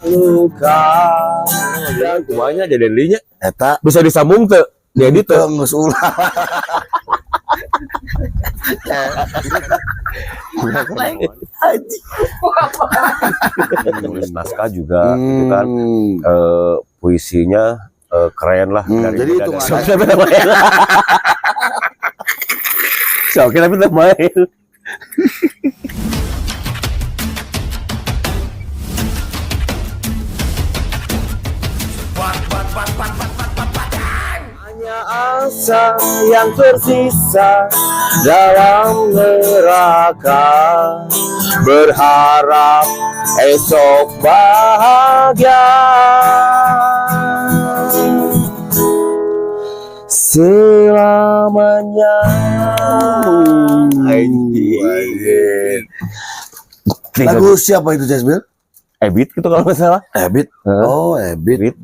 luka dan kumanya jadi linya Eta bisa disambung tuh jadi tuh geus ulah. nulis naskah juga gitu kan puisinya keren lah Jadi itu so kita pindah main hanya asa yang tersisa dalam neraka, berharap esok bahagia. Selamanya. anjir. Lagu siapa itu Jasbil? Ebit gitu kalau nggak salah. Ebit. Oh, Ebit.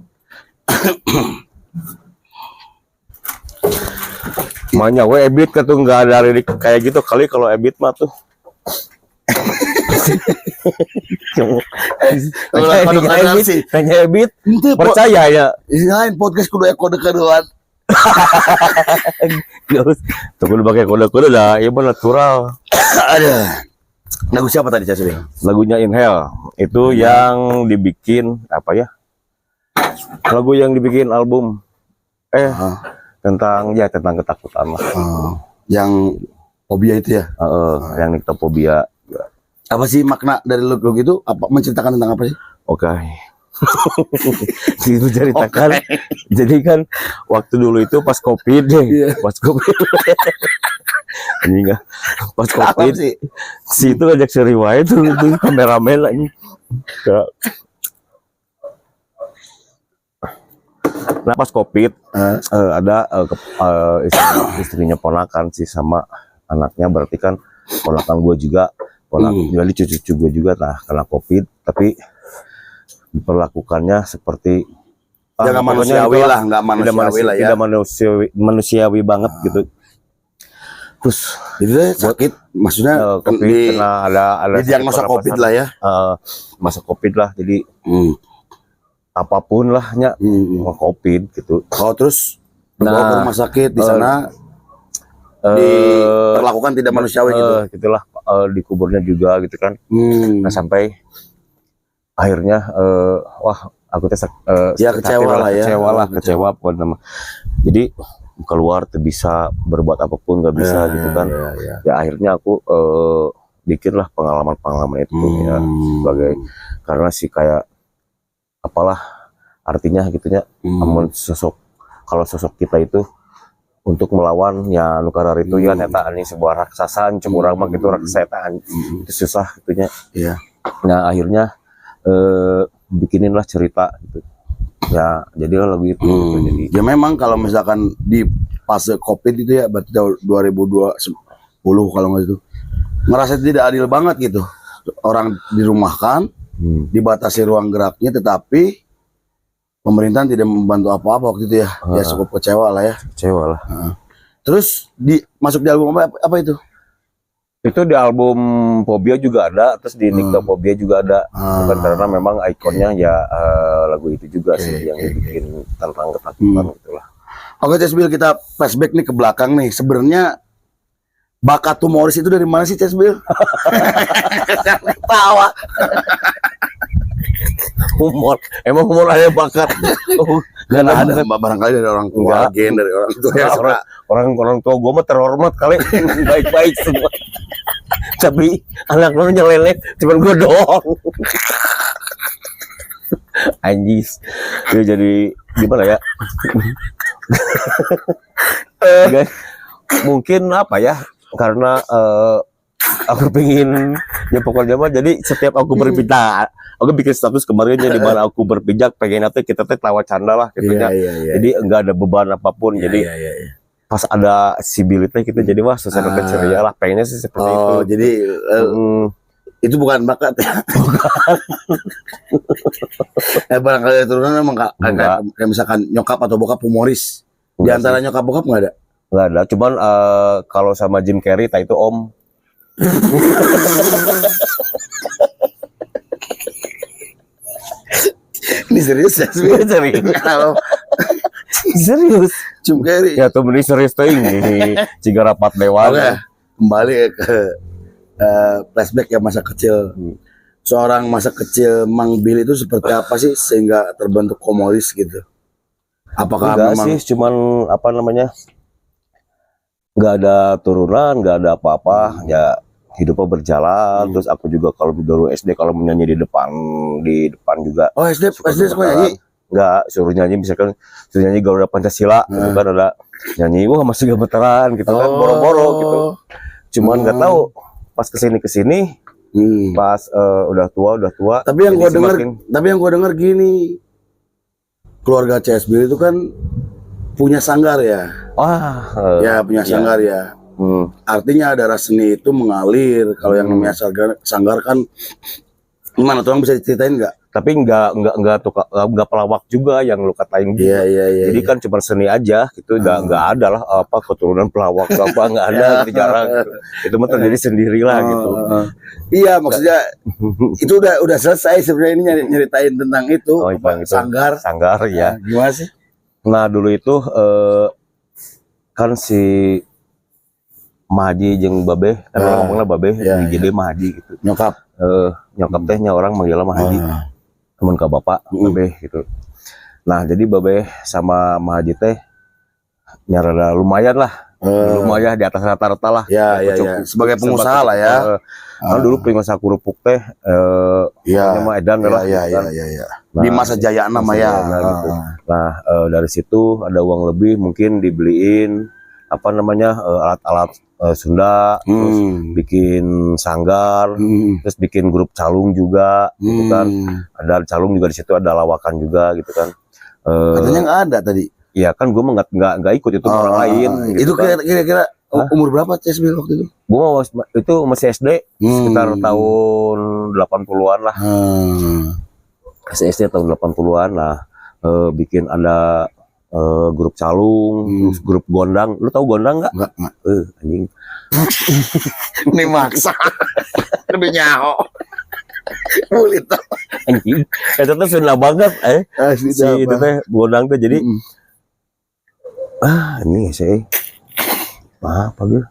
Makanya we Ebit tuh nggak ada lirik kayak gitu kali kalau Ebit mah tuh. Tanya Ebit percaya ya. Lain podcast kudu kode keduaan. Tuh kudu pakai kode-kode lah, ya mah natural. Ada. Lagu siapa tadi Jasbil? Lagunya Inhale itu yang dibikin apa ya? Lagu yang dibikin album tentang ketakutan lah. Yang fobia itu ya? Yang nyktopobia. Apa sih makna dari lagu itu? Apa menceritakan tentang apa sih? Oke. Itu ceritakan. Jadi kan waktu dulu itu pas Covid deh. Pas Covid. Anjing pas Covid si itu ngajak si Riwaya itu kameramen lagi. Nah pas Covid ada istrinya ponakan sih sama anaknya, berarti kan ponakan gue juga, jadi cucu-cucu gue juga nah kena Covid, tapi diperlakukannya seperti nggak manusiawi lah, nggak manusiawi lah ya, tidak manusiawi banget gitu. Terus jadi sakit, maksudnya Covid kena ada diagnosa Covid lah ya, masa Covid lah, jadi apapun lah nya Covid gitu. Oh terus dibawa ke rumah sakit di sana diperlakukan tidak manusiawi gitu. Gitulah dikuburnya juga gitu kan. Nah sampai akhirnya wah aku tuh kecewa pokoknya. Jadi keluar tuh bisa berbuat apapun nggak bisa gitu kan. Ya akhirnya aku bikin lah pengalaman itu ya sebagai, karena sih kayak apalah artinya gitunya, kalau sosok kita itu untuk melawan ya nukarar itu ya neta ini sebuah raksasa cemurang mah gitu, raksasa itu susah gitunya. Nah akhirnya bikinin lah cerita gitu ya, jadi lagu itu gitu. Jadi ya memang kalau misalkan di fase Covid itu ya berarti 2020 kalau nggak itu ngerasa tidak adil banget gitu, orang dirumahkan, dibatasi ruang geraknya, tetapi pemerintahan tidak membantu apa-apa waktu itu ya. Ya cukup kecewa lah ya. Terus masuk di album apa itu? Itu di album Fobia juga ada, terus di Nyktopobia juga ada. Bukan karena memang ikonnya ya lagu itu juga sih yang dibikin tentang ketakutan gitulah. Oke Jasbil, kita flashback nih ke belakang nih. Sebenarnya bakat humoris itu dari mana sih Jasbil? Tawa. Humor, emang humor ada bakat. Gak ada, barangkali dari orang tua, gen dari orang tua. Ya, orang tua gue mah terhormat kali, baik-baik semua. Tapi anak lu nyelelek cuman gue doang. Anjis, dia jadi gimana ya? Mungkin apa ya? Karena aku pengen ya pokoknya mah, jadi setiap aku berpindah, aku bikin status kemarin di mana aku berpijak, pengen nanti kita tawa canda lah gitu ya. Jadi enggak ada beban apapun. Jadi pas ada si Bilitnya gitu, jadi wah suasana ceria lah, pengennya sih seperti itu. Oh jadi itu bukan bakat ya? Bukan. Barangkali turunan emang kayak misalkan nyokap atau bokap humoris. Di antara nyokap bokap nggak ada? Nggak ada, cuman kalau sama Jim Carrey itu om. Ini serius ya? Serius. Kalau Serius. Jim Carrey. Ya tuh mending serius tuh ini ciga rapat dewan. Oke, kembali ke flashback ya masa kecil. Seorang masa kecil Mang Bill itu seperti apa sih sehingga terbentuk komunis gitu? Apakah Enggak memang sih, cuman apa namanya? Nggak ada turunan, nggak ada apa-apa. Ya hidupnya berjalan. Terus aku juga kalau dulu SD kalau menyanyi di depan juga. Oh SD suka nyanyi? Enggak, suruh nyanyi misalkan suruh nyanyi Garuda Pancasila gitu kan ada nyanyi wah masih gemeteran gitu kan boro-boro gitu. Cuman nggak tahu pas kesini pas udah tua. Tapi yang jadi gua dengar gini, keluarga CSB itu kan punya sanggar ya. wah Ya punya sanggar ya. Artinya darah seni itu mengalir. Kalau yang namanya sanggar kan gimana tuh, bisa diceritain nggak? tapi nggak pelawak juga yang lu katain gitu. Iya. Jadi kan cuma seni aja gitu, nggak ada lah apa keturunan pelawak apa nggak ada gitu, jarang gitu. Itu mah terjadi sendirilah gitu. Iya maksudnya itu udah selesai sebenarnya, ini nyeritain tentang itu, sanggar ya. Gimana sih? Nah dulu itu kan si Mahaji jeung Babeh, kan ngomongnya Babeh, jadi Mahaji gitu. Nyokap tehnya orang manggilnya Mahaji. Temen ke bapak Babeh gitu. Nah jadi Babeh sama Mahaji teh nyarada lumayan lah, lumayan di atas rata-rata lah. Ya. Sebagai pengusaha lah ya. Kan dulu pengusaha kerupuk teh, nama Edan lah. Iya. Di masa jaya nama ya. Gitu. Nah dari situ ada uang lebih mungkin dibeliin apa namanya alat-alat Sunda, terus bikin sanggar, terus bikin grup calung juga, gitu kan. Ada calung juga di situ, ada lawakan juga, gitu kan. Katanya nggak ada tadi. Iya kan, gue nggak ikut itu orang lain. Itu kan. kira-kira umur berapa CSB waktu itu? Gue itu masih SD, sekitar tahun 80-an lah. Masih SD tahun 80-an lah. Bikin ada grup calung, terus grup gondang. Lu tahu gondang nggak? Nggak. Anjing. Ini maksa. Lebih nyaho. Mulit. Anjing. Itu tuh Sunda banget, si itu teh gondang tuh jadi. Ini sih. Apa gitu?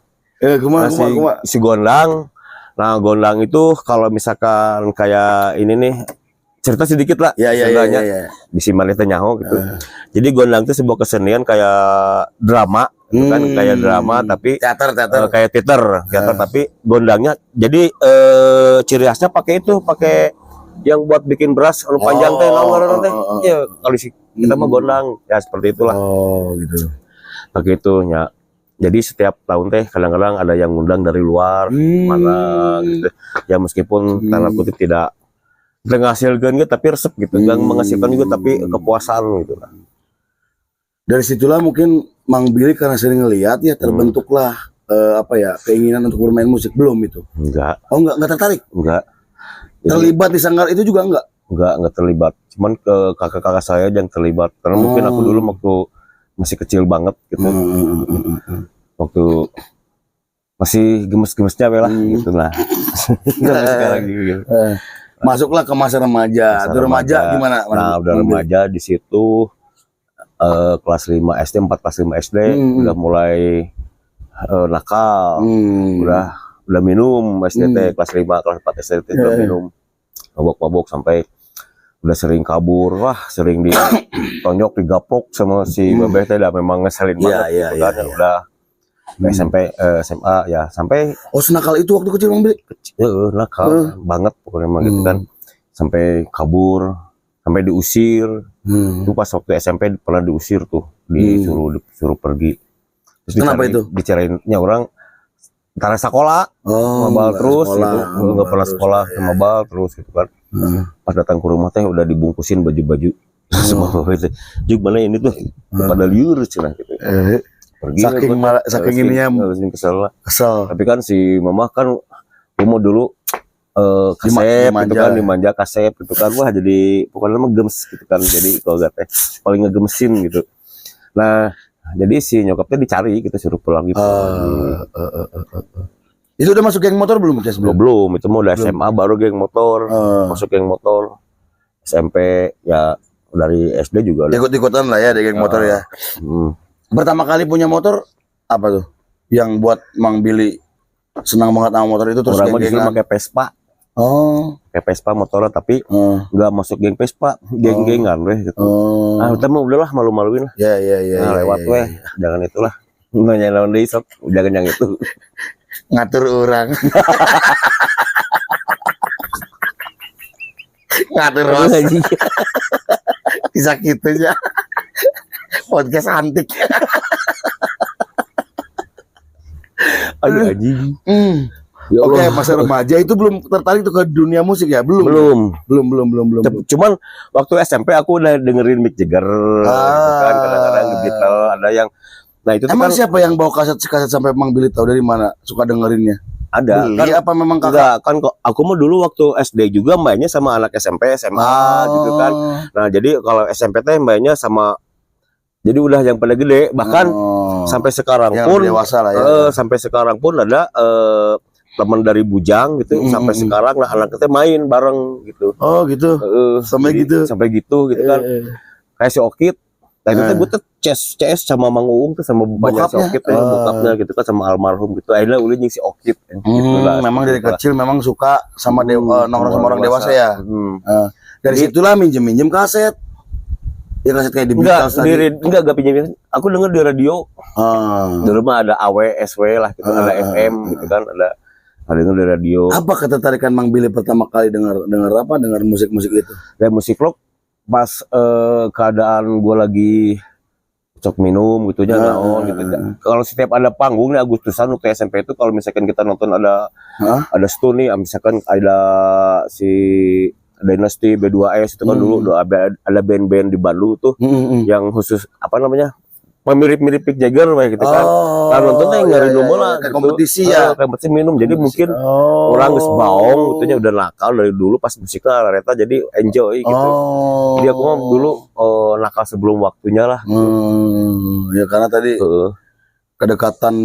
Si gondang. Nah, gondang itu kalau misalkan kayak ini nih, cerita sedikit lah. Ya. Bisi maneh teh nyaho gitu. Jadi gondang itu sebuah kesenian kayak drama, kan kayak drama tapi teater. Kayak teater tapi gondangnya jadi ciri khasnya pakai yang buat bikin beras anu panjang teh teh. Ya kalau kita mah gondang ya seperti itulah. Oh, gitu. Pakai itu ya. Jadi setiap tahun teh kadang-kadang ada yang ngundang dari luar mana gitu. Ya meskipun tanda kutip tidak menghasilkan gitu tapi resep gitu, dan menghasilkan juga tapi kepuasan gitu lah. Dari situlah mungkin Mang Billy karena sering ngelihat ya terbentuklah keinginan untuk bermain musik. Belum itu? Enggak. Oh enggak tertarik? Enggak. Terlibat di sanggar itu juga enggak? Enggak terlibat. Cuman ke kakak-kakak saya yang terlibat karena mungkin aku dulu waktu masih kecil banget gitu. Waktu masih gemes-gemesnya lah gitu lah. Sekarang gitu. Masuklah ke masa remaja. Remaja gimana? Nah, udah remaja di situ kelas 5 SD, 4 kelas 5 SD udah mulai nakal. Udah minum SDT kelas 5, kelas 4 SDT udah minum. Mabok-mabok sampai udah sering kabur. Wah, sering ditonjok, digaplok sama si Babeh teh, memang ngeselin banget. Udah SMP, SMA ya sampai senakal itu waktu kecil Bang Billy? Nakal banget pokoknya gitu kan. Sampai kabur, sampai diusir. Itu pas waktu SMP pernah diusir tuh, disuruh pergi. Terus kenapa itu? Dicariinnya orang antara sekolah, mabal terus gitu. Nggak pernah sekolah, mabal terus gitu kan. Pas datang ke rumah teh udah dibungkusin baju-baju. Semua itu. Juga mana ini tuh pada liur cenah gitu. Saking ininya kesel. Tapi kan si mama kan mau dulu kasep gitu kan, dimanja kasep gitu kan, wah jadi pokoknya mah gemes gitu kan, jadi kalau gak teh paling ngegemesin gitu. Nah jadi si nyokapnya dicari gitu, suruh pulang gitu. Itu udah masuk geng motor belum? Belum, itu mau udah SMA baru geng motor, masuk geng motor. SMP ya dari SD juga udah. Ikut-ikutan lah ya di geng motor ya. Pertama kali punya motor apa tuh? Yang buat Mang Billy senang banget sama motor itu terus Orang mah disuruh geng-gengan. pakai Vespa. Oh. Kayak Vespa motornya tapi nggak masuk geng Vespa, geng-gengan weh gitu. Oh. Ah, kita mah udahlah malu-maluin lah. Ya ya ya. Nah, ya, lewat ya, weh, jangan itulah. Nanya lawan deui sok, jangan yang itu. Ngatur orang. Ngatur ros. Bisa gitu ya. Podcast antik. Aduh anjing. Ya Oke, Allah. masa remaja itu belum tertarik tuh ke dunia musik ya? Belum. Belum. Cuman waktu SMP aku udah dengerin Mick Jagger, gitu kan kadang-kadang The Beatles, ada yang. Nah itu tuh Emang kan siapa yang bawa kaset sampai Mang Billy tahu dari mana suka dengerinnya? ada. Beli Kan apa memang kakak? enggak kan kok aku mah dulu waktu SD juga mainnya sama anak SMP, SMA gitu kan. Nah, jadi kalau SMP teh mainnya sama jadi udah yang pada gede bahkan sampai sekarang yang pun dewasa lah ya. sampai sekarang pun ada teman dari Bujang gitu sampai sekarang lah anak kita main bareng gitu. Oh gitu. Sampai gitu. Sampai gitu kan. Kayak si Okit. Nah itu tuh gue tuh CS sama Mang Uung tuh sama bapaknya si Okit ya, bokapnya gitu kan sama almarhum gitu. Akhirnya ulin si Okit gitu lah. Memang dari kecil memang suka sama nongkrong sama orang dewasa ya. Dari situlah minjem kaset. Ya kaset kayak di Beatles tadi. Enggak pinjam. Aku denger di radio. Dulu mah ada AW, SW lah gitu, ada FM gitu kan, ada denger di radio. Apa ketertarikan Mang Billy pertama kali dengar musik-musik itu? Dan musik rock pas keadaan gue lagi cok minum gitu aja naon gitu. Kalau setiap ada panggung nih Agustusan waktu SMP itu kalau misalkan kita nonton ada Stone nih, misalkan ada si Dynasty B2S itu kan dulu ada band-band di Bandung tuh yang khusus apa namanya mirip-mirip Mick Jagger gitu kan. Nah nontonnya yang nyari nomor lah kayak gitu. kompetisi ya. Kompetisi minum. Jadi mungkin orang geus baong gitu nya udah nakal dari dulu pas musiknya reta jadi enjoy gitu. Jadi aku mah dulu nakal sebelum waktunya lah. Ya karena tadi kedekatan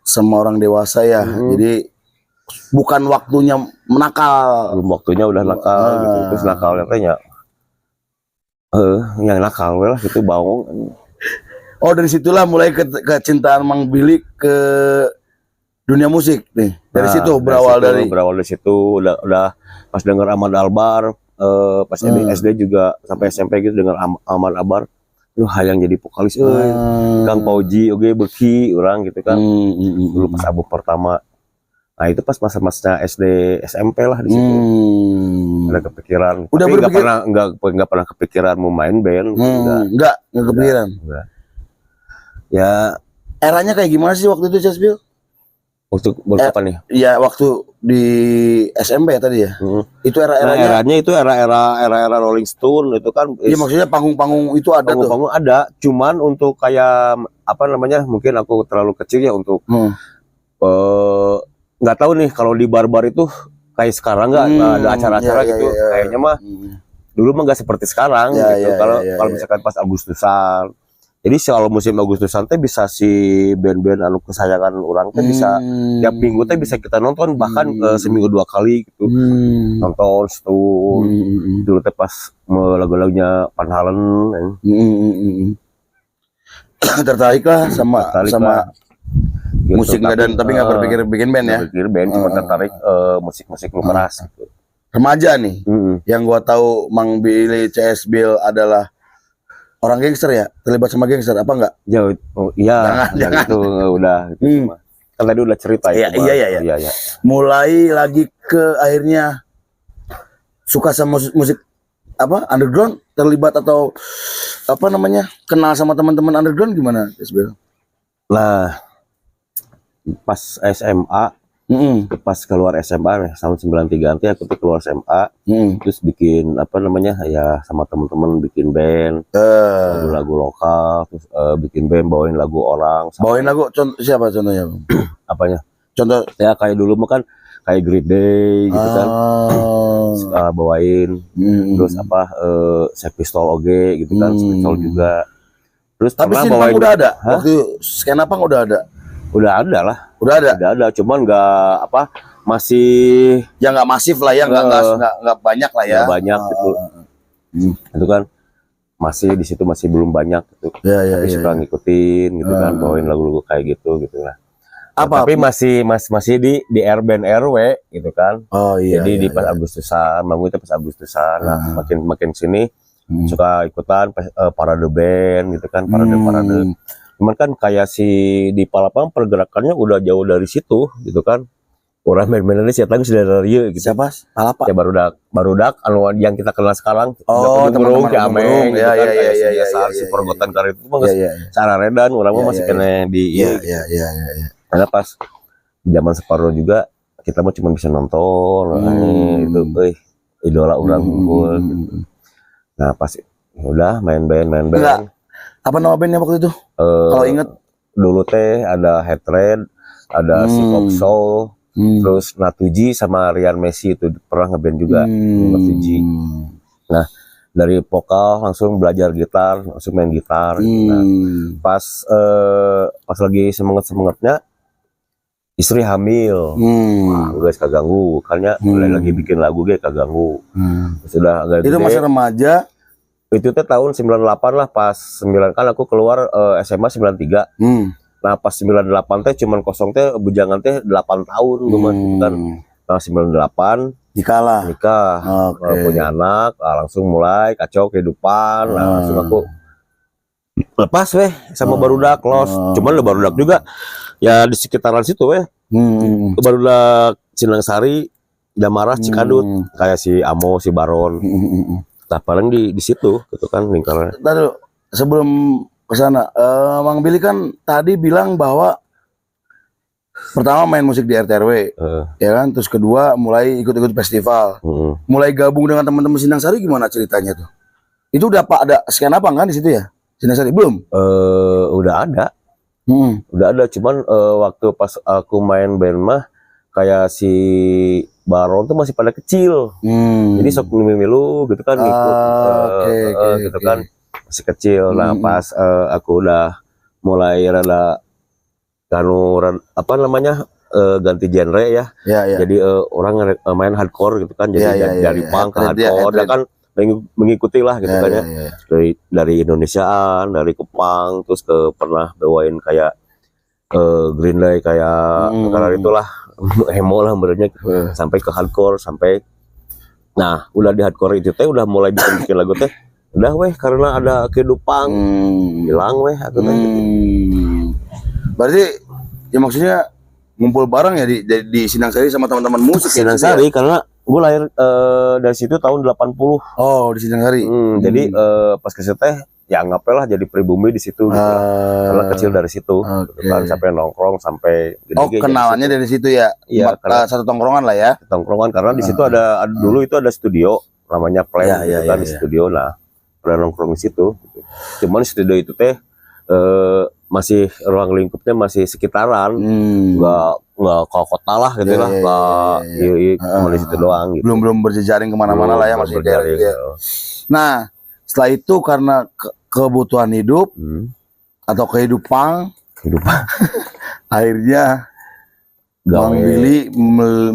sama orang dewasa ya. Jadi bukan waktunya menakal. Belum waktunya udah nakal gitu. Terus nakalnya tanya yang nakal lah gitu baong. Oh dari situlah mulai kecintaan Mang Billy ke dunia musik nih. Dari situ berawal dari situ udah pas denger Ahmad Albar pas SD juga sampai SMP gitu denger Ahmad Albar. Lu hayang jadi vokalis Kang Pauji oge beuki urang gitu kan. Dulu pas album pertama. Nah itu pas masa-masa SD SMP lah di situ. Ada kepikiran. Udah berpikir enggak pernah kepikiran mau main band. Enggak kepikiran. Enggak. Ya eranya kayak gimana sih waktu itu Jasbil? Waktu kapan nih? Ya waktu di SMP ya tadi ya. Itu eranya itu era Rolling Stone itu kan. Iya maksudnya panggung-panggung itu ada panggung ada, cuman untuk kayak apa namanya? Mungkin aku terlalu kecil ya untuk nggak tahu nih kalau di bar-bar itu kayak sekarang nggak ada acara-acara gitu. Kayaknya mah dulu mah nggak seperti sekarang gitu. Kalau misalkan pas Agustusan. Jadi kalau musim Agustusan teh bisa si band-band anu kesayangan orang teh bisa tiap minggu teh bisa kita nonton bahkan seminggu 2 kali gitu. Nonton Stone. Dulu teh pas lagu-lagunya Van Halen. Tertarik lah sama gitu, musik dan tapi nggak berpikir bikin band ya. Berpikir band cuma tertarik musik-musik keras gitu. Remaja nih. Yang gua tahu Mang Billy CS Bill adalah orang gangster ya, terlibat sama gangster apa enggak? Jauh, iya, jangan itu udah. Gitu, kan tadi udah cerita ya. Iya. Mulai lagi ke akhirnya suka sama musik apa underground, terlibat atau apa namanya kenal sama teman-teman underground gimana, Isbel? Lah, pas SMA, pas keluar SMA tahun 93 nanti aku tuh keluar SMA, terus bikin apa namanya ya sama teman-teman bikin band, lagu-lagu lokal, terus bikin band bawain lagu orang. Bawain lagu siapa contohnya? Apanya? Contoh ya kayak dulu mah kan kayak Great Day gitu kan, bawain, terus apa Sex Pistol oge gitu kan, Sex Pistol juga. Terus tapi Sinpang udah ada, waktu skena pang udah ada. Udah ada lah. Udah ada, cuman nggak apa masih ya nggak masif lah ya, nggak banyak lah ya. Nggak banyak gitu. Itu kan masih di situ masih belum banyak gitu. Tapi suka ngikutin gitu kan, bawain lagu-lagu kayak gitu lah. Tapi masih di band RW gitu kan. Jadi di pas Agustusan, manggung itu pas Agustusan. Nah, makin sini suka ikutan parade band gitu kan, parade. Cuman kan kayak si di Palapang pergerakannya udah jauh dari situ gitu kan. Orang main-mainnya sih datang sudah dari gitu. Siapa? Palapa. Ya barudak anu yang kita kenal sekarang. Teman-teman ke Ameng gitu kan, kayak si biasa si iya. Pergotan Karet itu mah cara redan orang mah masih kena di Iya. Karena pas zaman separuh juga kita mah cuma bisa nonton itu idola orang unggul gitu. Nah pas udah main band. Enggak. Apa nama bandnya waktu itu? Kalau inget dulu teh ada Hatred, ada si Pop Soul, terus Natuji sama Rian Messi itu pernah ngeband juga Natuji. Nah dari vokal langsung belajar gitar, langsung main gitar. Nah, pas lagi semangatnya istri hamil, wah guys kaganggu, karena lagi bikin lagu guys kaganggu. Sudah agak itu gede. masih remaja. Itu teh tahun 98 lah, pas 9 kan aku keluar SMA 93. Nah pas 98 teh cuman kosong teh bujangan teh 8 tahun gue masih kan. Nah 98 nikah, punya anak, langsung mulai kacau kehidupan. Nah langsung aku lepas sama barudak los. Cuman barudak juga ya di sekitaran situ barudak Sinangsari, Damaras, Cikadut, kayak si Amo, si Baron. Nah paling di situ gitu kan lingkaran. Tadi sebelum kesana, Mang Billy kan tadi bilang bahwa pertama main musik di RTRW, ya kan, terus kedua mulai ikut-ikut festival, mulai gabung dengan teman-teman Sinangsari, gimana ceritanya tuh? Itu udah ada sekian apa kan di situ ya? Sinangsari belum? Udah ada, cuman waktu pas aku main band mah kayak si Baron tuh masih pada kecil, jadi sok milu gitu kan ngikut, gitu kan masih kecil. Nah pas aku udah mulai rada ganti genre ya. Jadi orang main hardcore gitu kan, jadi dari punk ke hardcore, dia kan mengikuti lah gitu kan ya. Dari Indonesiaan, dari ke punk, terus ke pernah bawain kayak Green Day kayak karena itulah emo lah benernya, sampai ke hardcore nah udah di hardcore itu teh udah mulai bikin lagu teh udah karena ada kehidupan hilang aku teh gitu. Berarti ya maksudnya ngumpul bareng ya di Sinangsari sama teman-teman musik Sinangsari ya? Karena gue lahir dari situ tahun 80. Di Sinangsari. Jadi pas ke situ teh ya anggaplah jadi pribumi di situ gitu. Karena kecil dari situ gitu kan, sampai nongkrong sampai gede. Kenalannya dari situ ya. Iya, satu tongkrongan lah ya. Tongkrongan karena di situ ada dulu itu ada studio namanya Plan gitu kan, di studio. Nah, pernah nongkrong di situ gitu. Cuman studio itu teh masih ruang lingkupnya masih sekitaran, nggak ke kota lah gitu lah, cuma di situ doang gitu. Belum berjejaring kemana-mana lah ya, masih berjejaring gitu. Nah setelah itu karena kebutuhan hidup atau kehidupan akhirnya Mang Billy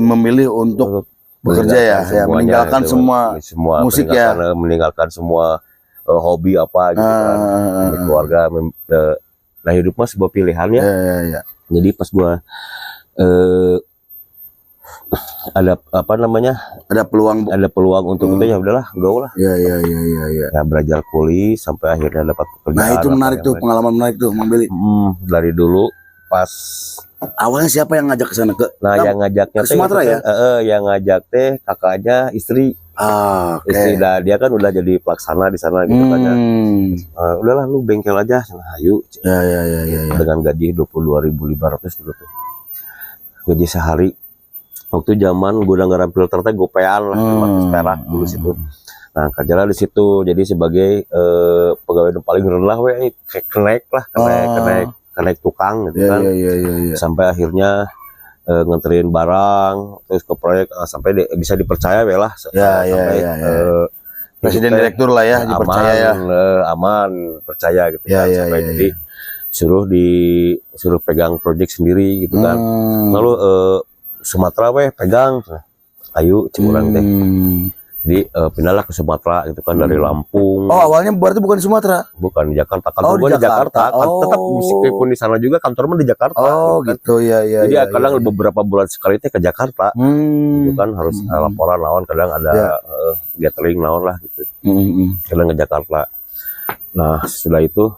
memilih untuk bekerja ya, meninggalkan semua musik ya, meninggalkan semua hobi apa gitu kan, keluarga. Nah hidup mah sebuah pilihannya. Jadi pas gua ada peluang untuk itu ya udahlah, go lah. Ya belajar kuliah sampai akhirnya dapat pekerjaan. Nah itu menarik tuh, pengalaman menarik tuh Mang Billy. Dari dulu pas awalnya siapa yang ngajak ke sana yang ngajaknya ke Sumatera ya? Yang ngajak teh kakaknya istri. Istri dia kan udah jadi pelaksana di sana gitu kan ya. Udahlah lu bengkel aja sana, ayo. Dengan gaji 22.500 dulu tuh. Gaji sehari. Waktu zaman gudang garam filter teh gopean lah, 500 perak dulu situ. Nah kerjalah di situ jadi sebagai pegawai yang paling rendah kenaik tukang gitu kan. Sampai akhirnya nganterin barang terus ke proyek sampai bisa dipercaya lah. Presiden direktur lah ya, dipercaya aman percaya gitu kan. Sampai jadi suruh pegang proyek sendiri gitu kan. Lalu Sumatera pegang, ayo cemurang teh. Jadi pindahlah ke Sumatera gitu kan dari Lampung. Oh, awalnya berarti bukan di Sumatera. Bukan di Jakarta, kantor Oh, gua di di Jakarta. Jakarta. Tetap Oh. meskipun di sana juga kantor mah di Jakarta. Oh, kan. gitu ya ya. Jadi ya, kadang ya. beberapa bulan sekali teh ke Jakarta. Gitu kan harus laporan lawan, kadang ada Ya. gathering lawan lah gitu. Hmm. Kadang ke Jakarta. Nah, setelah itu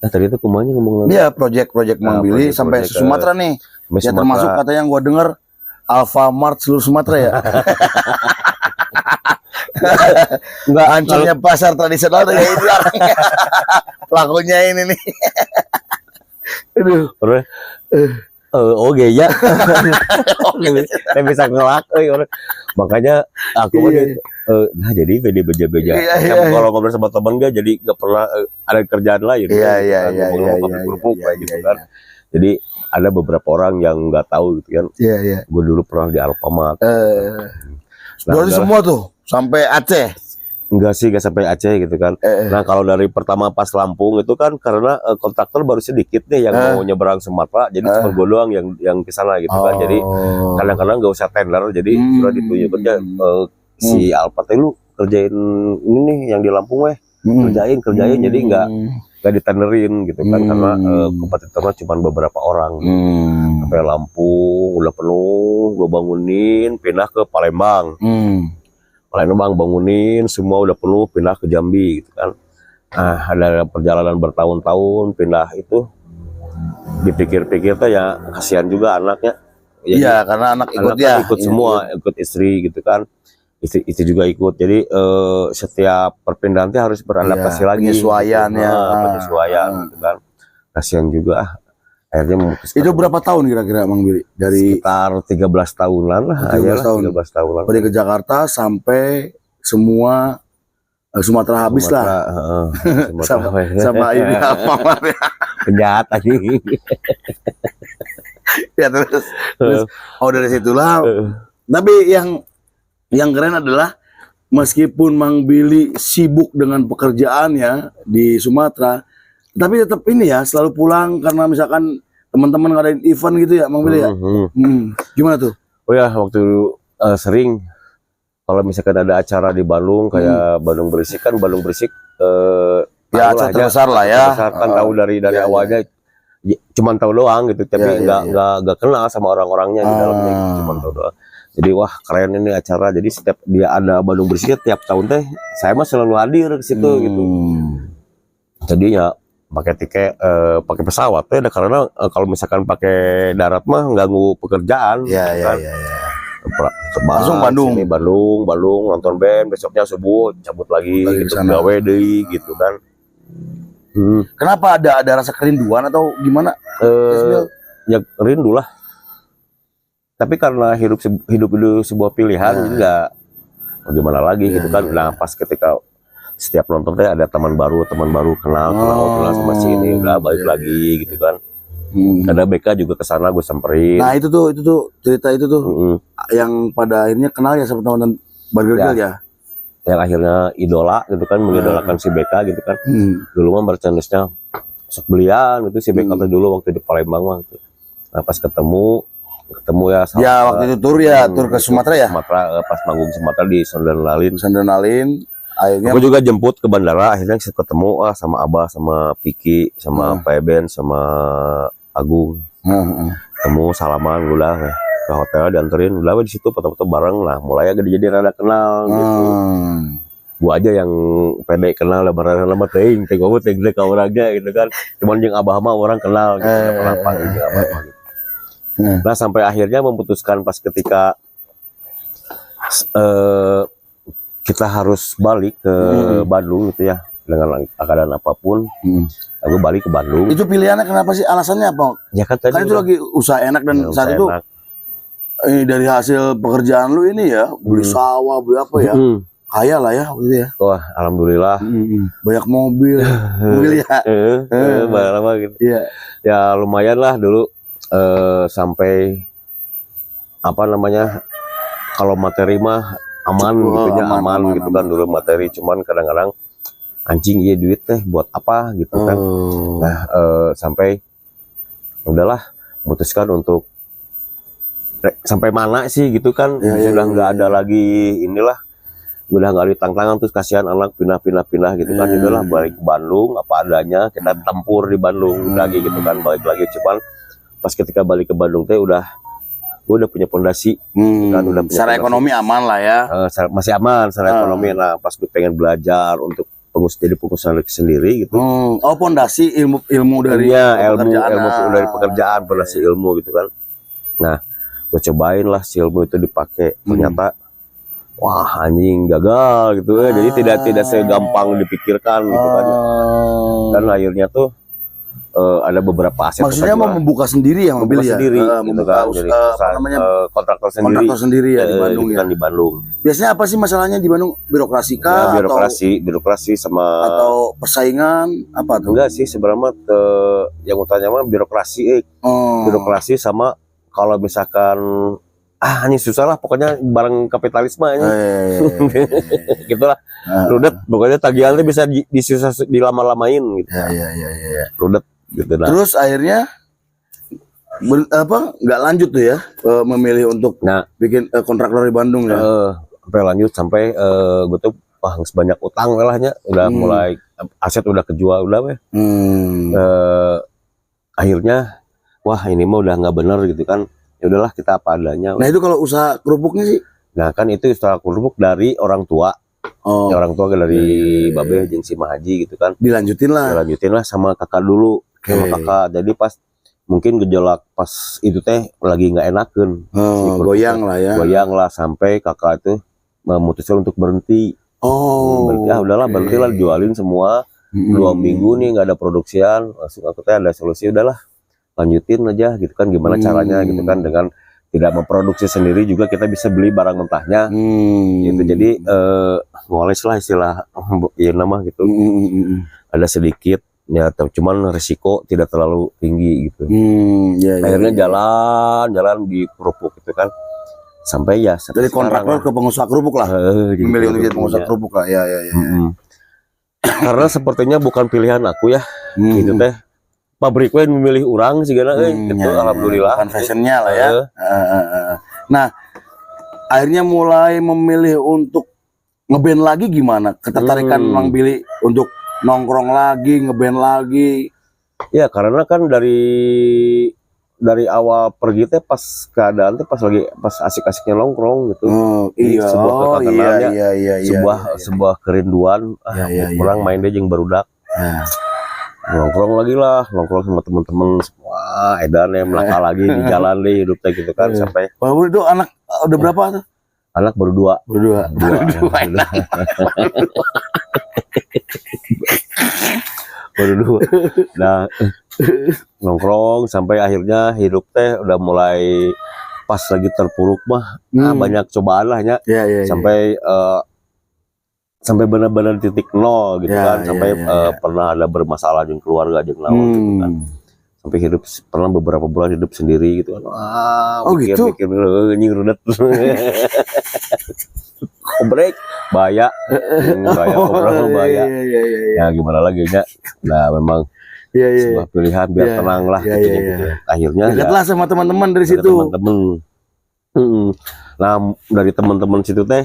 tadi itu kumanya ngomong Iya, proyek-proyek Mang Billy sampai project-project, Sumatera nih. sampai Ya Sumatera. termasuk kata yang gua dengar Alfamart seluruh Sumatera ya. Enggak, Hancurnya pasar tradisional tuh ya ini orangnya. Pelakunya ini nih. Aduh. Oke ya. Saya bisa ngelak orang. Makanya aku mah Iya. gitu. Nah jadi beda beja-beja. Iya, Kan iya, kalau ngobrol sama teman gak jadi nggak pernah ada kerjaan lain. Iya, gitu iya, kan. iya, Ngomong-ngomong iya, kerupuk iya, kayak iya, gitu iya. kan. Jadi ada beberapa orang yang nggak tahu gitu kan. Iya, iya. Gue dulu pernah di Alfamart. Nah, Berarti udah- semua tuh sampai Aceh. Enggak sih, enggak sampai Aceh gitu kan. Nah kalau dari pertama pas Lampung itu kan karena kontraktor baru sedikit nih yang mau nyeberang Sumatera, jadi cuma gue doang yang ke sana gitu kan. Jadi kadang-kadang nggak usah tender, jadi sudah ditunjuk kerja si Alfa teh lu kerjain ini nih yang di Lampung kerjain jadi nggak ditenderin gitu kan karena kompetitornya cuma beberapa orang. Sampai Lampung udah penuh, gue bangunin pindah ke Palembang. Palembang bangunin semua udah penuh, pindah ke Jambi gitu kan. Nah ada perjalanan bertahun-tahun pindah itu, dipikir-pikir tuh ya kasihan juga anaknya. Iya, karena anak ikut Anak ya. ikut semua, ikut istri gitu kan. Istri juga ikut. Jadi setiap perpindahan tuh harus beradaptasi lagi. Penyesuaian gitu. ya. Penyesuaian gitu kan. Kasihan juga. Akhirnya memutuskan. Itu berapa tahun kira-kira Mang Billy? Dari sekitar 13 tahunan lah. 13 tahun. 13 tahunan. Dari ke Jakarta sampai semua Sumatera habis lah. Sama ini Alfamart ya. Penjahat aja. Ya terus dari situlah. Tapi yang keren adalah meskipun Mang Billy sibuk dengan pekerjaannya di Sumatera, tapi tetap ini ya selalu pulang karena misalkan teman-teman ngadain event gitu ya Mang Billy ya. Gimana tuh? Oh ya waktu sering kalau misalkan ada acara di Bandung kayak Bandung Berisik kan Bandung Berisik ya acara terbesar lah ya. Terbesar kan tahu dari iya, awalnya. Cuman tahu doang gitu tapi nggak kenal sama orang-orangnya di dalamnya gitu, cuman tahu doang. Jadi wah keren ini acara, jadi setiap dia ada Bandung Bersih tiap tahun teh saya mah selalu hadir ke situ gitu. Jadi ya pakai tiket pakai pesawat teh karena kalau misalkan pakai darat mah ganggu pekerjaan. Iya. Langsung Bandung. Sini, Bandung nonton band, besoknya subuh cabut lagi gitu gawe deui gitu kan. Kenapa ada rasa kerinduan atau gimana? Ya rindu lah. Tapi karena hidup itu sebuah pilihan, jadi nggak mau gimana lagi gitu kan. Nah pas ketika setiap nonton teh ada teman baru kenal sama si ini udah balik lagi gitu kan. Ada BK juga kesana gue samperin. Nah itu tuh cerita itu tuh yang pada akhirnya kenal ya sama teman Burger Grill ya. Yang akhirnya idola gitu kan, mengidolakan si BK gitu kan. Dulu mah merchandise-nya sok belian gitu si BK tuh dulu waktu di Palembang mah gitu. Nah pas ketemu ya sama, ya waktu itu tur ke Sumatera ya. Sumatera pas manggung Sumatera di Sondernalin. Akhirnya aku juga jemput ke bandara, akhirnya ketemu sama Abah, sama Piki, sama Pak Eben, sama Agung. Ketemu salaman udah ke hotel dianterin, udah di situ foto-foto bareng lah, mulai agak jadi rada kenal gitu. Gua aja yang pede kenal lah bareng lama teuing, teh gua teh ka orangnya gitu kan. Cuman jeung Abah mah orang kenal gitu, pernah panggil Abah gitu. Nah sampai akhirnya memutuskan pas ketika kita harus balik ke Bandung gitu ya dengan keadaan apapun, aku balik ke Bandung. Itu pilihannya kenapa sih? Alasannya apa? Ya kan tadi itu lagi usaha enak dan saat itu dari hasil pekerjaan lu ini ya beli sawah beli apa ya kaya lah ya gitu ya. Wah alhamdulillah banyak mobil ya. Lama gitu. Iya. Ya lumayan lah dulu sampai apa namanya kalau materi mah aman gitunya aman gitu kan dulu materi, cuman kadang-kadang anjing iya duit teh buat apa gitu kan. Nah sampai udahlah memutuskan untuk sampai mana sih gitu kan sudah nggak ada lagi inilah udah nggak ada tantangan, terus kasihan anak pindah gitu kan. Udahlah balik ke Bandung apa adanya, kita tempur di Bandung lagi gitu kan, balik lagi. Cuman pas ketika balik ke Bandung teh gue udah punya pondasi kan, udah punya secara fondasi. ekonomi aman lah ya. Masih aman secara ekonomi. Nah pas gue pengen belajar untuk jadi pengusaha sendiri gitu. Oh, pondasi ilmu dari ilmu dari pekerjaan, pondasi ilmu gitu kan. Nah gue cobain lah si ilmu itu dipakai, ternyata wah anjing gagal gitu. Jadi tidak segampang dipikirkan gitu kan. Dan akhirnya tuh ada beberapa aset. Maksudnya mau membuka sendiri ya mobil ya? Sendiri gitu kan. Jadi kontraktor sendiri ya di Bandung gitu ya. Kan di Bandung. Biasanya apa sih masalahnya di Bandung? Birokrasi kah? Ya, birokrasi sama atau persaingan apa tuh? Enggak sih sebenarnya, yang utamanya birokrasi birokrasi sama kalau misalkan ini susah lah pokoknya barang kapitalisme aja. Gitulah. Rudet pokoknya tagihannya bisa dilama-lamain gitu. Ya. Rudet gitu. Nah. Terus akhirnya nggak lanjut tuh ya, memilih untuk bikin kontraktor di Bandung ya. Sampai lanjut sampai gue tuh sebanyak utang lahnya, udah mulai aset udah kejual udah akhirnya wah ini mah udah nggak bener gitu kan. Ya udahlah kita apa adanya. Nah itu kalau usaha kerupuknya sih? Nah kan itu usaha kerupuk dari orang tua. Orang tua dari Babe jeung si Mahaji gitu kan. Dilanjutin lah sama kakak dulu. Sama kakak. Jadi pas mungkin gejolak pas itu teh lagi nggak enakeun. Goyang lah ya. Goyang lah sampai kakak itu memutuskan untuk berhenti. Berhenti udahlah berhenti lah, jualin semua. 2 minggu nih nggak ada produksian, langsung aku teh ada solusi, udahlah lanjutin aja gitu kan, gimana caranya gitu kan, dengan tidak memproduksi sendiri juga kita bisa beli barang mentahnya gitu. Jadi ngoles lah istilah ya nama gitu. Ada sedikit ya, cuman risiko tidak terlalu tinggi gitu. Akhirnya jalan di kerupuk gitu kan, sampai ya dari kontraktor ke pengusaha kerupuk lah. Memilih untuk jadi pengusaha kerupuk lah ya. Karena sepertinya bukan pilihan aku ya gitu teh. Pabrik gue memilih orang sih gitu. Alhamdulillah. Bukan fashionnya lah ya. Nah, akhirnya mulai memilih untuk ngeband lagi gimana? Ketertarikan Mang Billy untuk nongkrong lagi, ngeband lagi. Ya karena kan dari awal pergi teh pas keadaan teh pas asik-asiknya nongkrong gitu. Sebuah sebuah kerinduan. Orang main deh jeung barudak. Nongkrong lagi lah, nongkrong sama teman-teman semua, edan ya melaka lagi di jalan deh hidupnya gitu kan. Sampai itu anak udah berapa tuh? Anak baru 2. Baru 2. Nah, nongkrong sampai akhirnya hidup teh udah mulai pas lagi terpuruk mah. Banyak cobaan lah ya. Sampai benar-benar titik nol gitu kan, sampai pernah ada bermasalah dengan keluarga jeung naon gitu kan. Sampai pernah beberapa bulan hidup sendiri gitu kan. Mikir anjing rudet. Kobrek bahaya. Ya gimana lagi ya. Nah memang sebuah pilihan biar tenang lah gitu. Akhirnya dekatlah sama teman-teman dari situ. Nah dari teman-teman situ teh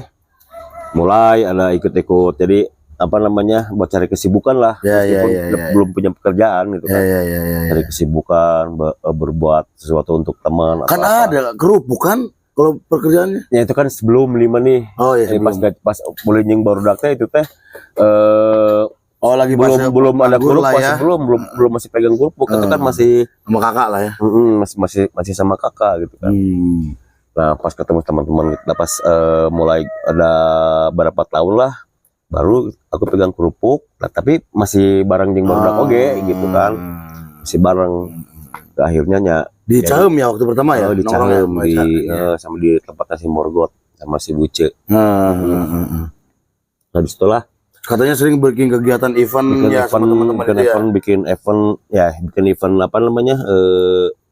mulai ada ikut-ikut, jadi apa namanya, buat cari kesibukan lah, belum punya pekerjaan gitu kan. Cari kesibukan, berbuat sesuatu untuk teman. Kan ada kerupuk kan kalau pekerjaannya? Ya itu kan sebelum 5 nih. Pas mulai nyeng barudak teh itu teh lagi belum ada kerupuk ya? belum masih pegang kerupuk. Itu kan masih sama kakak lah ya. Masih sama kakak gitu kan. Nah pas ketemu teman-teman, pas mulai ada berapa tahun lah, baru aku pegang kerupuk. Nah, tapi masih bareng jeung barudak oge gitu kan, masih bareng. Akhirnya di Cahem ya waktu pertama ya. Di Cahem sama di tempat nasi Morgot sama si Buce. Nah disitulah katanya sering bikin kegiatan event ya sama teman-teman itu ya. Bikin event apa namanya,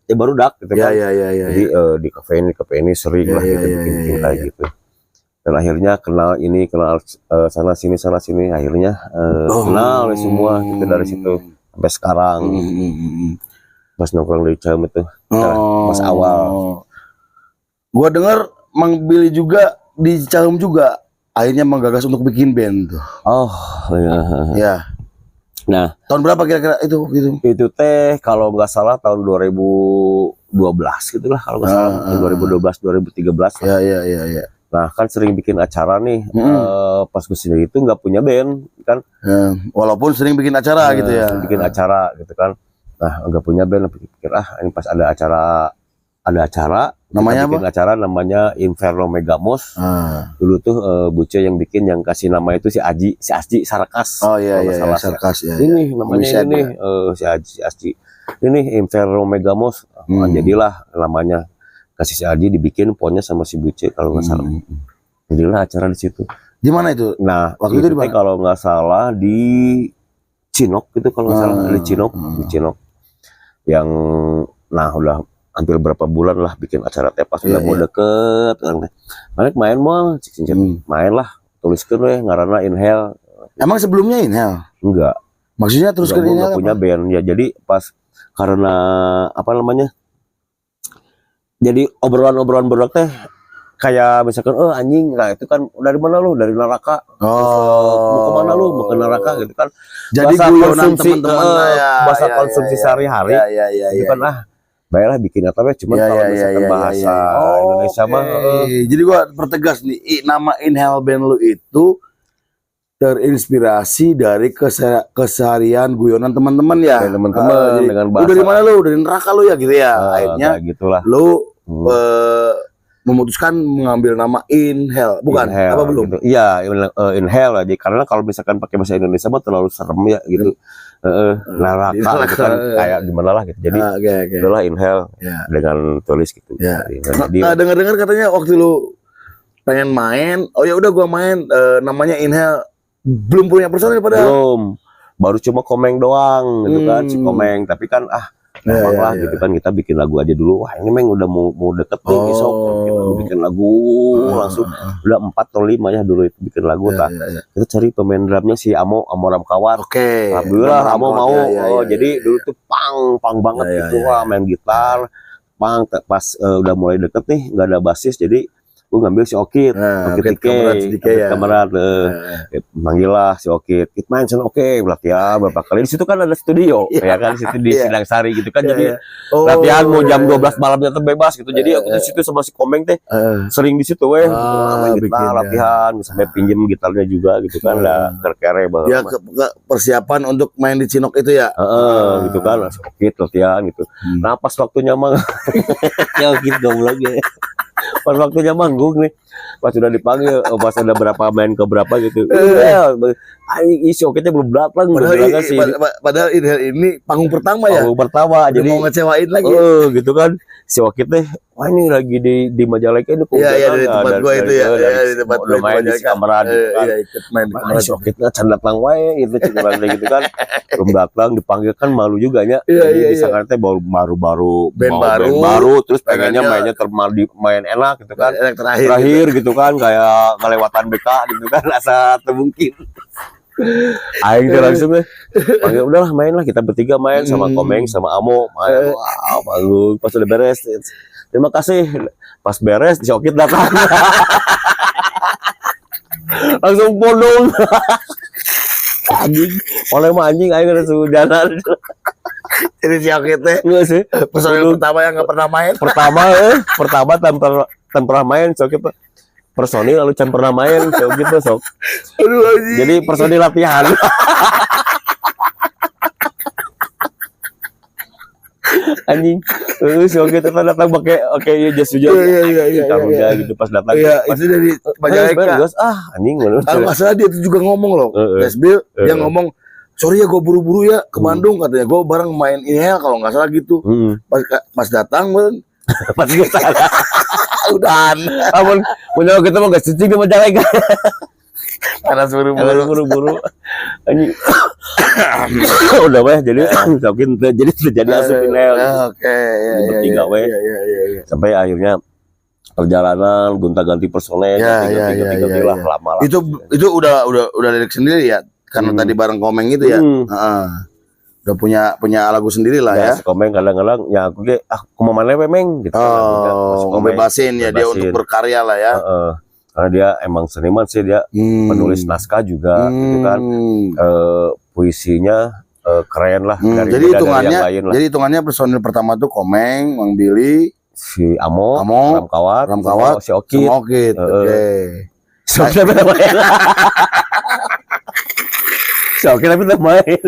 barudak gitu kan. Jadi di kafe ini sering lah gitu bikin kayak gitu. Dan akhirnya kenal sana sini akhirnya kenal semua gitu dari situ sampai sekarang. Pas nongkrong di Cahem itu pas awal. Gua dengar Mang Billy juga di Cahem juga akhirnya menggagas untuk bikin band tuh? Oh ya. Ya. Nah, Tahun berapa kira-kira itu gitu? itu teh kalau nggak salah tahun 2012 gitu lah kalau nggak salah, 2012 2013 lah. Ya. Nah kan sering bikin acara nih, pas gue sendiri itu nggak punya band kan. Walaupun sering bikin acara gitu ya. Sering bikin acara gitu kan. Nah nggak punya band, pikir ini pas ada acara Namanya bikin apa? acara namanya Inferno Megamos. Dulu tuh Buce yang bikin, yang kasih nama itu si Asji Sarkas. Oh iya kalau nggak salah. Sarkas ya. Ini namanya Buset, ini si Asji. Ini Inferno Megamos. Jadilah namanya, kasih si Aji dibikin ponnya sama si Buce kalau nggak salah. Jadilah acara di situ. Di mana itu? Nah Waktu itu di mana? kalau nggak salah di Cinok gitu kalau nggak salah, di Cinok. Yang nah udah hampir berapa bulan lah bikin acara teh, pas udah mau deket main mau main lah, tuliskan weh ngaranna Inhale. Emang sebelumnya Inhale? Enggak, Maksudnya terus ke enggak Inhale punya band ya. Jadi pas karena apa namanya, jadi obrolan berdua teh kayak misalkan anjing, nah itu kan dari mana lu, dari neraka, mau kemana lu, mau ke neraka gitu kan. Jadi bahasa guyonan konsumsi, teman-teman bahasa konsumsi sehari-hari itu kan baiklah bikin apa ya, cuman kalau misalkan bahasa Indonesia mah jadi gua pertegas nih, nama Inhale band lu itu terinspirasi dari keseharian guyonan teman-teman ya. Teman-teman dengan bahasa. Lu dari mana lu? Dari neraka lu ya gitu ya. Akhirnya gitulah. Lu memutuskan mengambil nama Inhale, bukan? Inhale, apa belum? Gitu. Iya, Inhale aja. Karena kalau misalkan pakai bahasa Indonesia mah terlalu serem ya gitu. Neraka gitu kan, kayak gimana lah gitu. Jadi itulah Inhale dengan tulis gitu. Nah, dengar-dengar katanya waktu lu pengen main, oh ya udah gua main, namanya Inhale, belum punya personil padahal. Belum, baru cuma Komeng doang gitu kan, si Komeng. Tapi kan gampang lah gitu kan, kita bikin lagu aja dulu. Wah ini Meng udah mau deket nih, besok kita bikin lagu langsung. Udah 4 atau 5 ya dulu itu bikin lagu. Kita cari pemain drumnya si Amo Ramkawar. Alhamdulillah Amo mau. Jadi dulu tuh pang banget gitu, wah main gitar pang. Pas udah mulai deket nih, nggak ada basis, jadi gue ngambil si Okit kamerat, manggil lah si Okit, main sana, latihan berapa kali. Di situ kan ada studio ya kan, di situ di Sindang Sari gitu kan. Jadi latihan mau jam 12 malam tetap bebas gitu. Jadi aku di situ sama si Komeng teh sering di situ main gitar, latihan sampai pinjem gitarnya juga gitu kan, lah kerkere banget. Ya persiapan untuk main di Cinok itu ya. Gitu kan, si Okit latihan gitu. Nah pas waktunya mah ya Okit goblok ya. Pas waktunya manggung nih, pas sudah dipanggil, pas ada berapa main ke berapa gitu, isi Okitnya belum datang. Padahal ini panggung pertama ya. Panggung pertama, jadi mau ngecewain lagi. Gitu kan, si Okitnya, wah ini lagi di Majalengka ini. Iya dari tempat gua itu ya, di tempat udah main di kameran gitu kan. Ikut main di kameran. Si Okitnya can datang wae gitu, gitu kan, belum datang, dipanggil kan malu juga ya. Jadi di sana teh baru band baru, terus pengennya mainnya main enak gitu kan, terakhir gitu kan, kayak melewatan BK gitu kan, asa mungkin. Aing tuh langsung panggil, udahlah main lah, kita bertiga main sama Komeng sama Amo main. Bagus, pas udah beres, terima kasih. Pas beres si Okit datang. Langsung podong. Anjing, oleh mah anjing aing ada sudanan. Jadi si Okit teh sih personil pertama yang nggak pernah main. Pertama tanpa pernah main si Okit personil, lalu can pernah main so gitu sok. Jadi personil latihan. Anjing, si Okit itu datang pakai jas hujan. Iya. Gitu pas datang. Iya, itu dari Majalengka. Anjing mana. Kalau nggak salah dia itu juga ngomong loh, Lesbil, dia ngomong, sorry ya gue buru-buru ya ke Bandung, katanya gue bareng main Inhale kalau nggak salah gitu. Pas datang pas gue salah. Udahan. Amun punya kita mau gak cicing di Majalengka. Karena buru-buru. Anjing. Udah weh, jadi mungkin jadi terjadi asup Inhale. Oke, bertiga weh. Sampai akhirnya perjalanan gonta-ganti personel, ganti lah lama. Itu udah lirik sendiri ya, karena tadi bareng Komeng itu ya. Udah punya lagu sendiri lah ya. Komeng kadang-kadang ya aku mau mana Meng gitu. Ngebebasin ya dia untuk berkarya lah ya. Karena dia emang seniman sih, dia penulis naskah juga gitu kan. Puisinya keren lah dari Jadi beda dari hitungannya, yang lain lah. jadi hitungannya personil pertama tuh Komeng, Mang Billy, Si Amo, Amo, Ramkawat, Ramkawat, si Okit. sama Okit. Oke. Si Okit tapi udah main. Si Okit tapi udah main.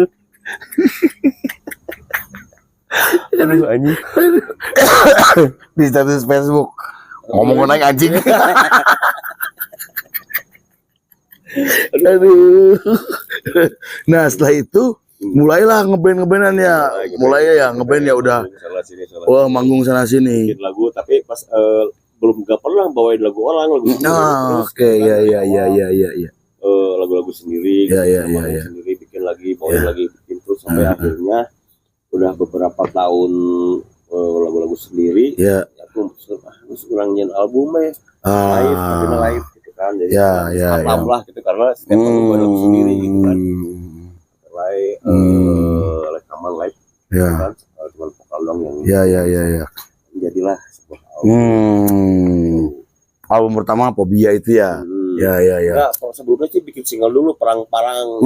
Aduh anjing. Di status Facebook ngomong naik anjing. Aduh. Nah setelah itu mulailah ngeband-ngebandan ya, mulai ya ngeband ya udah. Wah manggung sana sini. Bikin lagu tapi pas belum gak pernah bawain lagu orang, lagu sendiri. Oke ya. Lagu-lagu sendiri, sendiri bikin lagi, bawain lagi, bikin terus sampai akhirnya udah beberapa tahun lagu-lagu sendiri. Ya. Aku kurang nyen album live, tapi live gitu kan. Jadi lah gitu karena setiap lagu sendiri gitu kan. Live, rekaman live, kan, cuma vokal doang yang. Ya. Jadilah sebuah album. Album pertama Phobia itu ya. Ya. Enggak, sebelumnya sih bikin single dulu Perang-Parang.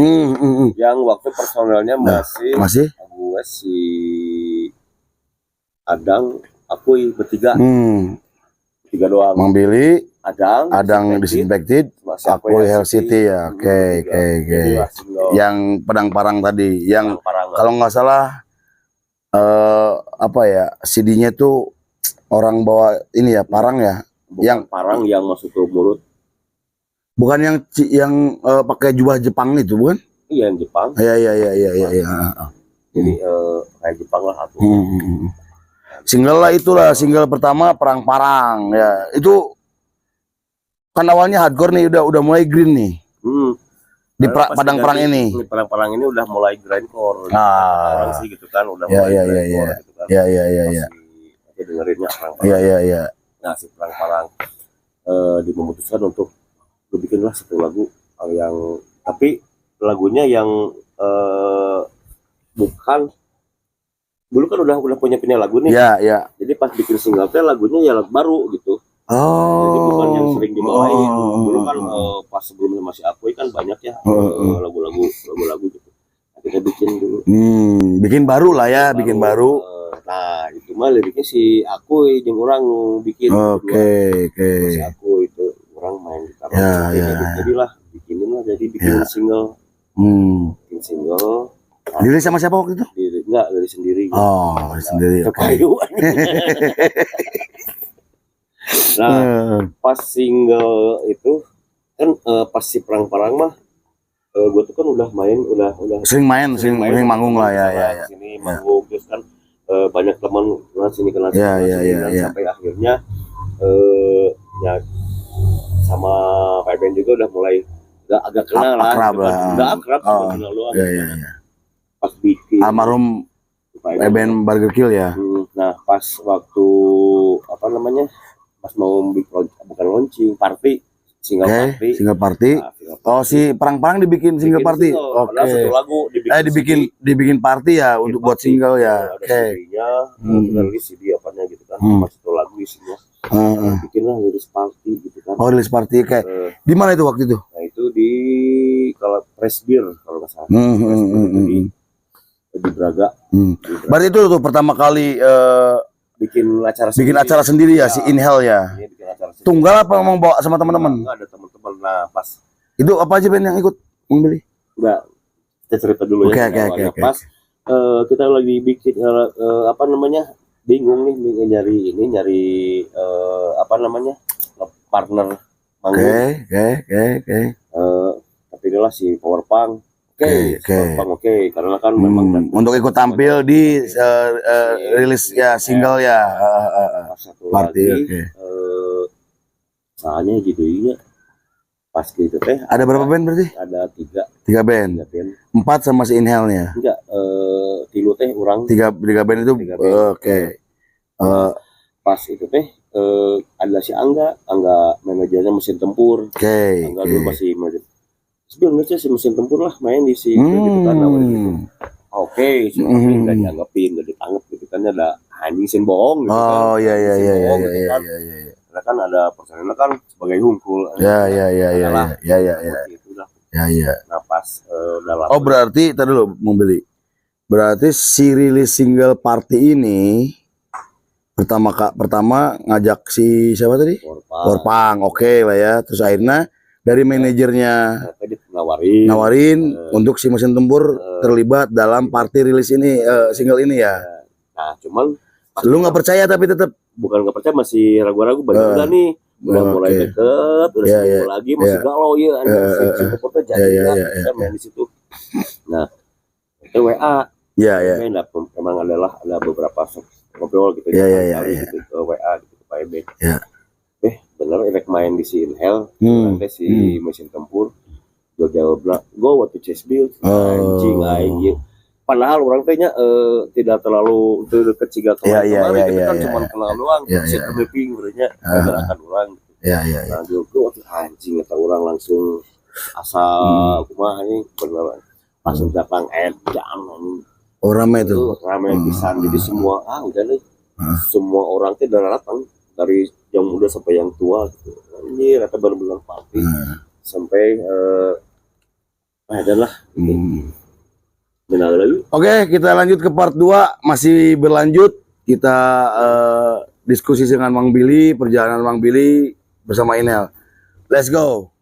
Yang waktu personelnya masih gue si Adang, aku bertiga. Tiga doang. Mang Billy, Adang Disinfected, aku Hell City ya. Oke. Yang Pedang-Parang tadi, yang kalau nggak salah apa ya, CD-nya tuh orang bawa ini ya, parang ya. Bukan yang parang yang masuk ke mulut. Bukan yang pakai jubah Jepang itu, bukan? Iya, yang Jepang. Iya. Jadi kayak Jepang lah aku. Single lah itulah, single pertama Perang-Parang ya. Itu kan awalnya hardcore nih, udah mulai green nih. Di Padang-Parang ini. Di Perang-Parang ini udah mulai grindcore. Orang sih gitu kan, udah mulai grindcore gitu kan. Iya. Masih dengerinnya Perang-Parang. Iya. Nah, si Perang-Parang memutuskan untuk bikinlah satu lagu yang tapi lagunya yang bukan dulu kan udah punya lagu nih. Iya. Jadi pas bikin single teh lagunya ya lagu baru gitu. Jadi bukan yang sering dibawain. Dulu kan pas sebelumnya masih Akui kan banyak ya lagu-lagu gitu. Kita bikin dulu. Bikin baru lah ya, bikin baru. Nah, itu mah liriknya si Akui jeung urang bikin. Oke. Si Akui itu orang main gitar. Jadilah jadi bikin single. Bikin single. Diri sama siapa waktu itu? Dari sendiri. Oh, dari sendiri. Kayu. Nah, pas single itu kan pas si Perang-Parang mah gue tuh kan udah sering manggung lah ya. Sini manggung terus kan banyak teman sini kenal sampai akhirnya ya sama Pak Ben juga udah mulai agak kenal lah. Udah akrab kenal doang. Iya. Pas bikin almarhum Ben Burger Kill ya. Nah, pas waktu apa namanya? Pas mau bukan launching, party, single party. Nah, si Perang-Parang dibikin single party. Oke. Satu lagu dibikin party ya untuk buat single ya. Oke. Kita rilis CD apanya gitu kan. Pas satu lagu isinya. Bikinlah rilis party gitu kan. Oh, rilis party kayak. Di mana itu waktu itu? Nah, itu di kalau Press Beer kalau nggak salah. Di Braga. Berarti itu tuh pertama kali bikin acara sendiri ya, si Inhale ya. Iya, bikin acara sendiri. Tunggal apa memang bawa sama teman-teman? Enggak ada teman-teman. Nah, pas itu apa aja band yang ikut membeli? Enggak. Kita cerita dulu ya. Oke. Pas kita lagi bikin apa namanya? Bingung nih nyari apa namanya? Partner manggung. Oke. Tapi inilah si Powerpunk. Oke, karena kan memang untuk ikut tampil di rilis ya single ya. Satu lagi, soalnya gitu ya. Pas gitu teh. Ada berapa band berarti? Ada 3 band. 4 sama si Inhale-nya. Enggak, tilu teh orang. 3 band itu. Oke. Pas itu teh ada si Angga manajernya mesin tempur. Angga dulu masih manajer. Sebenarnya sih mesin tempur lah main di sini gitu kan gitu. Oke, nggak dianggapin, nggak ditanggap gitu kan ada anjing sin bohong gitu kan. Iya. Karena kita kan ada personilnya kan sebagai hungkul. Ya. Itu udah Ya. napas dalam. Oh berarti tadi dulu membeli. Berarti si rilis single Party ini pertama ngajak si siapa tadi? Korpang. Oke lah ya. Terus akhirnya dari manajernya nawarin untuk si Mesin Tempur terlibat dalam party rilis ini, single ini ya. Nah, cuman Lu nggak percaya tapi tetap bukan nggak percaya, masih ragu-ragu banyak juga nih. Udah mulai deket, udah seminggu lagi masih galau ya, si Tempur jadi kita main di situ. Nah, itu WA. Iya. Memang ada beberapa ngobrol gitu gitu ke WA gitu ke Pak Ebe. Iya. Bener efek main di si Inhale, nanti si Mesin Tempur jauh-jauh bilang go waktu chase build anjing aing. Padahal orang tehnya tidak terlalu dekat ciga kemarin kita kan cuma kenal doang, si mapping berenya gerakan orang. Nah dulu waktu anjing kata orang langsung asal kumaha ini bener langsung datang jangan ramai itu ramai pisan, jadi semua udah nih semua orang teh datang dari yang muda sampai yang tua gitu. Ini rata benar-benar party sampai adalah benar lagi. Oke, kita lanjut ke part 2, masih berlanjut kita diskusi dengan Mang Billy, perjalanan Mang Billy bersama Inhale. Let's go.